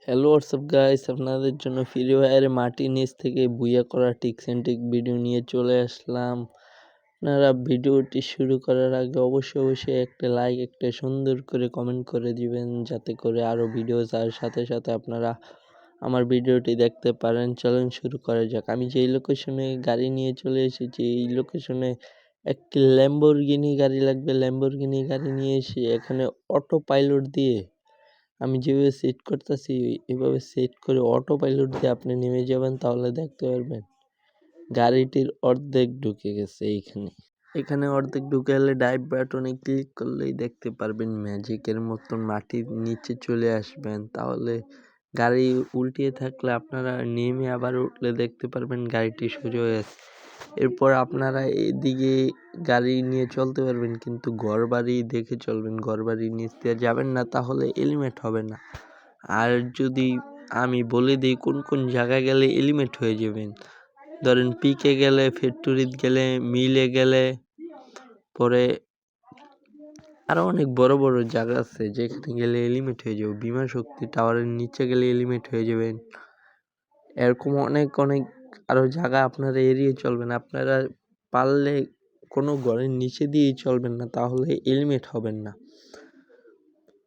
Hello WhatsApp guys, আপনাদের জন্য free ফায়ারে মাটির নিচ থেকে বুইয়া করা টিপস অ্যান্ড ট্রিক ভিডিও নিয়ে চলে আসলাম। আপনারা ভিডিওটি শুরু করার আগে অবশ্যই একটা লাইক, একটা সুন্দর করে কমেন্ট করে দিবেন, যাতে করে আরও ভিডিও যাওয়ার সাথে সাথে আপনারা আমার ভিডিওটি দেখতে পারেন। চলেন শুরু করা যাক। আমি যেই লোকেশনে গাড়ি নিয়ে চলে এসেছি, এই লোকেশনে একটি ল্যাম্বরগিনি গাড়ি লাগবে। ল্যাম্বরগিনি গাড়ি নিয়ে এসে এখানে অটো পাইলট দিয়ে আমি যেভাবে সেট করতেছি, এভাবে সেট করে অটো পাইলট দিয়ে আপনি নেমে যাবেন, তাহলে দেখতে পারবেন গাড়িটির অর্ধেক ঢুকে গেছে। এখানে অর্ধেক ঢুকে গেলে ডাইভ বাটনে ক্লিক করলেই দেখতে পারবেন ম্যাজিকের মতন মাটির নিচে চলে আসবেন। তাহলে গাড়ি উল্টিয়ে থাকলে আপনারা নেমে আবার উঠলে দেখতে পারবেন গাড়িটি সোজা হয়ে আছে। এরপর আপনারা এদিকে গাড়ি নিয়ে চলতে পারবেন, কিন্তু ঘরবাড়ি দেখে চলবেন, ঘরবাড়ির নিচ দিয়ে যাবেন না, তাহলে এলিমেট হবে না। আর যদি আমি বলে দিই কোন কোন জায়গায় গেলে এলিমেট হয়ে যাবেন, ধরেন পিকে গেলে, ফ্যাক্টরিত গেলে, মিলে গেলে, পরে আরো অনেক বড় বড় জায়গা আছে যেখানে গেলে এলিমেট হয়ে যাবে। বিমা শক্তি টাওয়ারের নিচে গেলে এলিমেট হয়ে যাবেন। এরকম অনেক আরো জায়গা আপনারা এড়িয়ে চলবেন। আপনারা পারলে কোনো ঘরের নিচে দিয়েই চলবেন না, তাহলে এলিমেট হবেন না।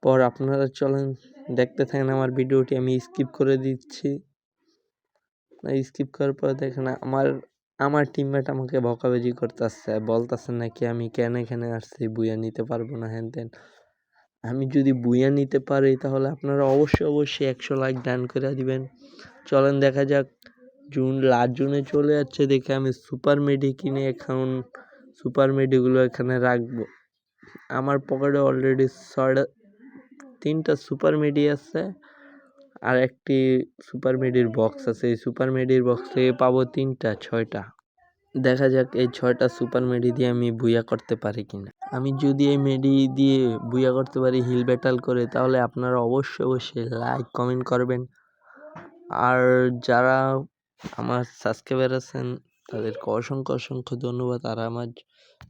পর আপনারা চলেন দেখতে থাকেন আমার ভিডিওটি। আমি স্কিপ করে দিচ্ছি। স্কিপ করার পর দেখেন আমার টিমমেট আমাকে বকাবাজি করতেছে, বলতেছে নাকি আমি কেন এখানে আসছি, বুইয়া নিতে পারবো না, হ্যান ত্যান। আমি যদি বুইয়া নিতে পারি তাহলে আপনারা অবশ্যই 100 লাইক ডান করে দিবেন। চলেন দেখা যাক। লাস্ট জুনে চলে যাচ্ছে দেখে আমি সুপার মেডি কিনে এখন সুপার মেডিগুলো এখানে রাখবো। আমার পকেটে অলরেডি 3টা সুপার মেডি আছে, আর একটি সুপার মেডির বক্স আছে। এই সুপার মেডির বক্স থেকে পাবো 6টা। দেখা যাক এই 6টা সুপার মেডি দিয়ে আমি বুইয়া করতে পারি কিনা। আমি যদি এই মেডি দিয়ে বুইয়া করতে পারি হিল ব্যাটাল করে, তাহলে আপনারা অবশ্যই লাইক কমেন্ট করবেন। আর যারা আমার সাবস্ক্রাইবার আছেন তাদেরকে অসংখ্য ধন্যবাদ। আর আমার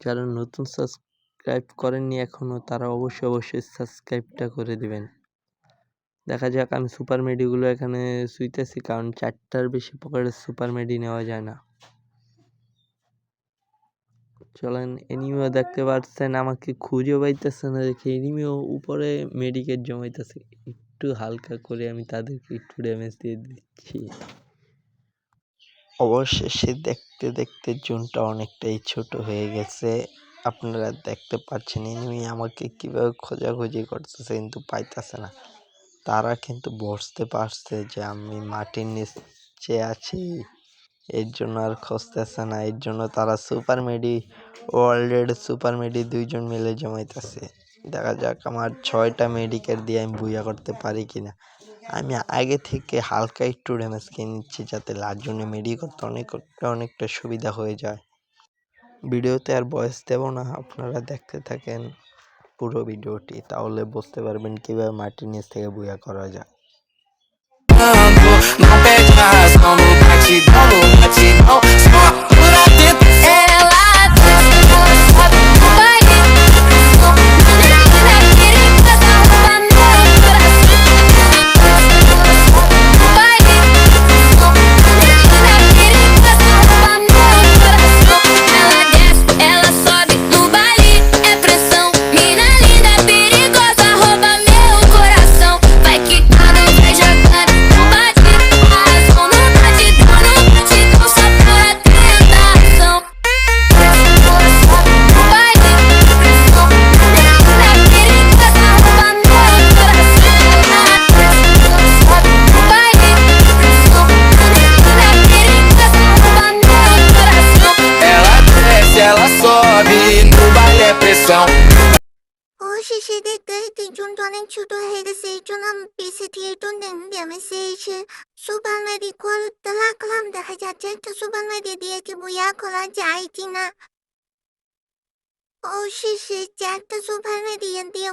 যারা নতুন সাবস্ক্রাইব করেননি এখনো, তারা অবশ্যই সাবস্ক্রাইবটা করে দিবেন। দেখা যাক। আমি সুপার মেডিগুলো এখানে শুইতেছি, কারণ 4টার বেশি পকেটে সুপার মেডি নেওয়া যায় না। চলেন, এনিমিও দেখতে পাচ্ছেন আমাকে খুঁজে পাইতেছে না দেখে এনিমিও উপরে মেডিকেট জমাইতেছে। একটু হালকা করে আমি তাদেরকে একটু ড্যামেজ দিয়ে দিচ্ছি। অবশেষে দেখতে জোনটা অনেকটাই ছোট হয়ে গেছে। আপনারা দেখতে পাচ্ছেন এনিমি আমাকে কিভাবে খোঁজাখুঁজি করতেছে, কিন্তু পাইতেছে না। তারা কিন্তু বুঝতে পারছে যে আমি মাটির নিচে আছি, এর জন্য আর খুঁজতেছে না। এর জন্য তারা সুপার মেডি অলরেডি সুপার মেডি 2জন মিলে জমাইতেছে। দেখা যাক আমার 6টা মেডিকেট দিয়ে আমি বুইয়া করতে পারি কিনা। আমি আগে থেকে হালকা একটু ড্যামেজ কিনে নিচ্ছি, যাতে লাস্ট জন্য মেডি করতে অনেকটা সুবিধা হয়ে যায়। ভিডিওতে আর ভয়েস দেব না, আপনারা দেখতে থাকেন পুরো ভিডিওটি, তাহলে বুঝতে পারবেন কিভাবে মাটির নিচ থেকে বুইয়া করা যায়। Não perde a razão no batidão, no batidão. Só por atento. Ela sabe o baile. Menina querida, rouba meu coração. O baile. Menina querida, rouba meu coração. Ela desce, ela sobe no baile. É pressão. Mina linda, perigosa, rouba meu coração. Vai quicando, vai jogando. Ela sobe, no baile é pressão. 谢谢的给听众团的球队黑的 C 中他们彼此贴中等点们 C 是苏班外的过了的拉克拉姆的还加真的苏班外的爹就不要可拉加一定呢。谢谢加的苏班外的人的